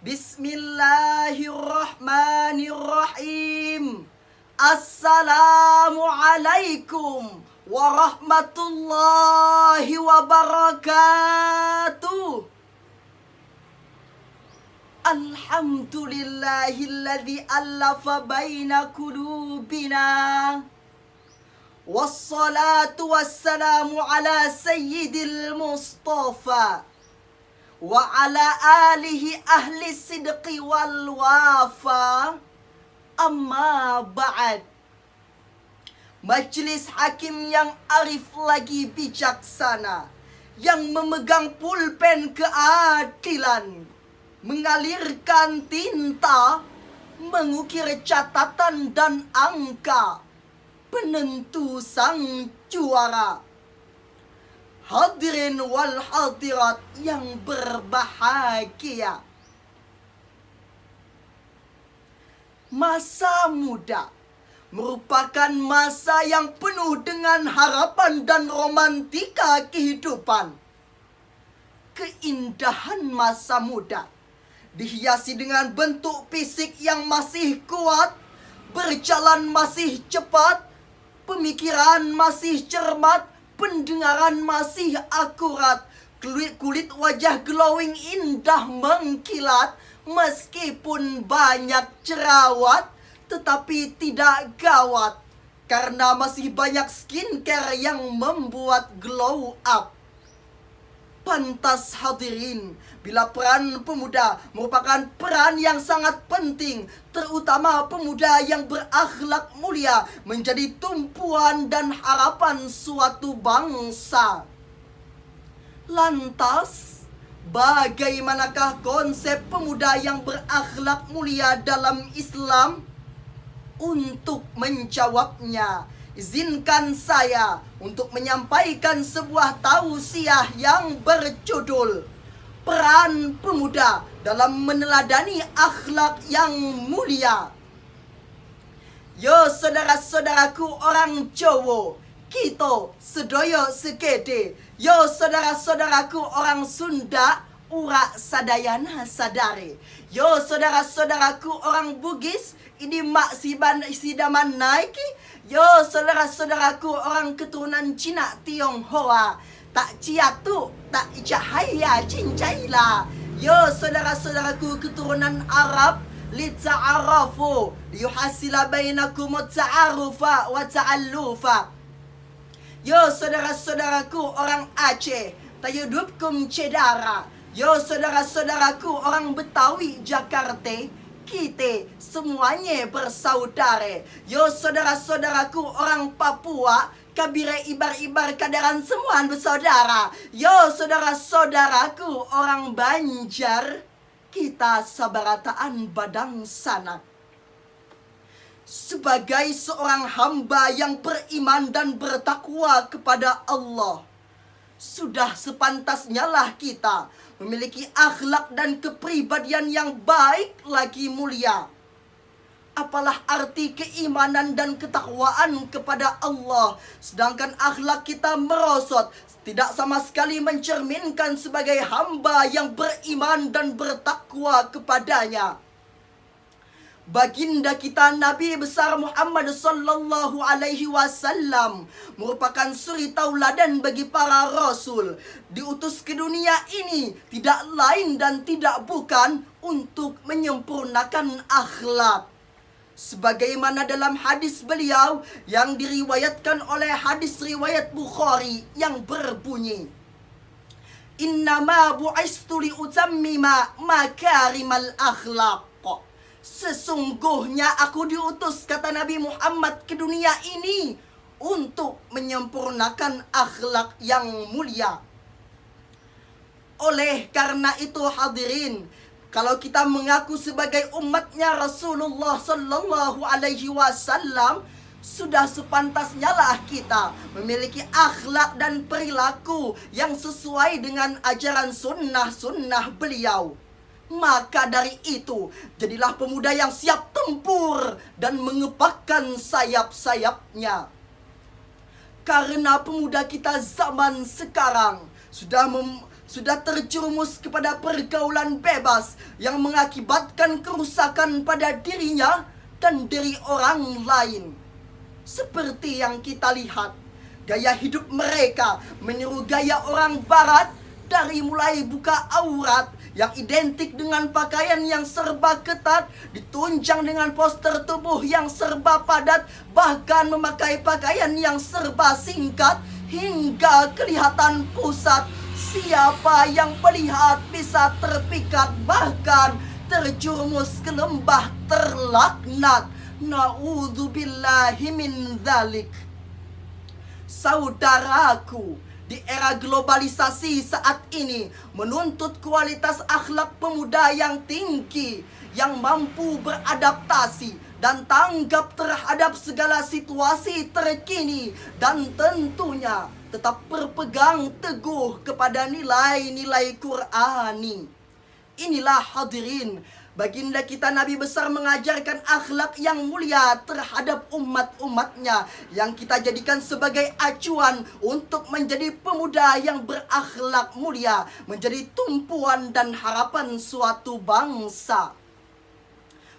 Bismillahirrahmanirrahim. Assalamualaikum warahmatullahi wabarakatuh. Alhamdulillahilladzi allafa baina qulubina. Wassalatu wassalamu ala sayyidil Mustafa wa ala alihi ahli sidqi wal wafa. Amma ba'd. Majlis hakim yang arif lagi bijaksana, yang memegang pulpen keadilan, mengalirkan tinta, mengukir catatan dan angka, penentu sang juara. Hadirin wal hadirat yang berbahagia. Masa muda merupakan masa yang penuh dengan harapan dan romantika kehidupan. Keindahan masa muda dihiasi dengan bentuk fisik yang masih kuat, berjalan masih cepat, pemikiran masih cermat, pendengaran masih akurat, kulit wajah glowing indah mengkilat. Meskipun banyak jerawat, tetapi tidak gawat, karena masih banyak skincare yang membuat glow up. Pantas hadirin, bila peran pemuda merupakan peran yang sangat penting, terutama pemuda yang berakhlak mulia, menjadi tumpuan dan harapan suatu bangsa. Lantas, bagaimanakah konsep pemuda yang berakhlak mulia dalam Islam? Untuk menjawabnya, izinkan saya untuk menyampaikan sebuah tausiah yang berjudul Peran Pemuda dalam Meneladani Akhlak yang Mulia. Yo saudara-saudaraku orang Jawa, kita sedaya sekede. Yo saudara-saudaraku orang Sunda, urak sadayana sadare. Yo saudara-saudaraku orang Bugis, ini mak sidaman naiki. Yo saudara-saudaraku orang keturunan Cina Tionghoa, tak ciatu tak cahaya cincaila. Yo saudara-saudaraku keturunan Arab, lita'arafu liyuhasila bainakum ta'arufa wa ta'allufa. Yo saudara-saudaraku orang Aceh, tayudupkum cedara. Yo saudara-saudaraku orang Betawi Jakarta, kita semuanya bersaudara. Yo saudara-saudaraku orang Papua, kabire ibar-ibar kadaran semua bersaudara. Yo saudara-saudaraku orang Banjar, kita sabarataan badang sanak. Sebagai seorang hamba yang beriman dan bertakwa kepada Allah, sudah sepantasnya lah kita memiliki akhlak dan kepribadian yang baik lagi mulia. Apalah arti keimanan dan ketakwaan kepada Allah, sedangkan akhlak kita merosot, tidak sama sekali mencerminkan sebagai hamba yang beriman dan bertakwa kepadanya. Baginda kita Nabi besar Muhammad sallallahu alaihi wasallam merupakan suri tauladan bagi para rasul. Diutus ke dunia ini tidak lain dan tidak bukan untuk menyempurnakan akhlak. Sebagaimana dalam hadis beliau yang diriwayatkan oleh hadis riwayat Bukhari yang berbunyi, Innama bu'istu li'utammima makarimal akhlaq. Sesungguhnya aku diutus, kata Nabi Muhammad, ke dunia ini untuk menyempurnakan akhlak yang mulia. Oleh karena itu hadirin, kalau kita mengaku sebagai umatnya Rasulullah sallallahu alaihi wasallam, sudah sepantasnya lah kita memiliki akhlak dan perilaku yang sesuai dengan ajaran sunnah-sunnah beliau. Maka dari itu, jadilah pemuda yang siap tempur dan mengepakkan sayap-sayapnya. Karena pemuda kita zaman sekarang sudah terjerumus kepada pergaulan bebas yang mengakibatkan kerusakan pada dirinya dan diri orang lain. Seperti yang kita lihat, gaya hidup mereka meniru gaya orang barat, dari mulai buka aurat yang identik dengan pakaian yang serba ketat, ditunjang dengan poster tubuh yang serba padat, bahkan memakai pakaian yang serba singkat, hingga kelihatan pusat. Siapa yang melihat bisa terpikat, bahkan terjerumus ke lembah terlaknat. Na'udzubillahi min dzalik. Saudaraku, di era globalisasi saat ini menuntut kualitas akhlak pemuda yang tinggi, yang mampu beradaptasi dan tanggap terhadap segala situasi terkini, dan tentunya tetap berpegang teguh kepada nilai-nilai Qur'ani. Inilah hadirin, baginda kita Nabi besar mengajarkan akhlak yang mulia terhadap umat-umatnya, yang kita jadikan sebagai acuan untuk menjadi pemuda yang berakhlak mulia, menjadi tumpuan dan harapan suatu bangsa.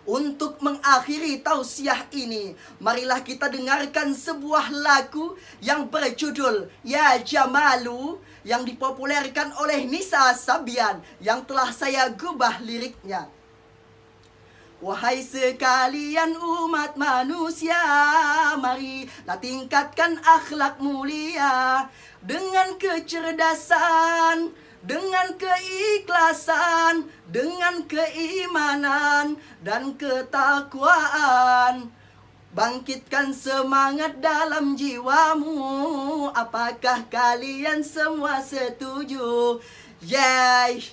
Untuk mengakhiri tausiah ini, marilah kita dengarkan sebuah lagu yang berjudul Ya Jamalu, yang dipopulerkan oleh Nisa Sabian, yang telah saya gubah liriknya. Wahai sekalian umat manusia, marilah tingkatkan akhlak mulia dengan kecerdasan, dengan keikhlasan, dengan keimanan dan ketakwaan. Bangkitkan semangat dalam jiwamu. Apakah kalian semua setuju? Yay!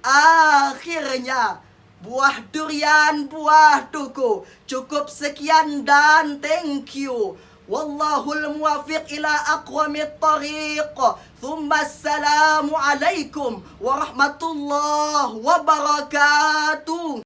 Akhirnya buah durian, buah duku. Cukup sekian dan thank you. Wallahul muwafiq ila aqwamit tariq. Thumma assalamu alaikum warahmatullahi wabarakatuh.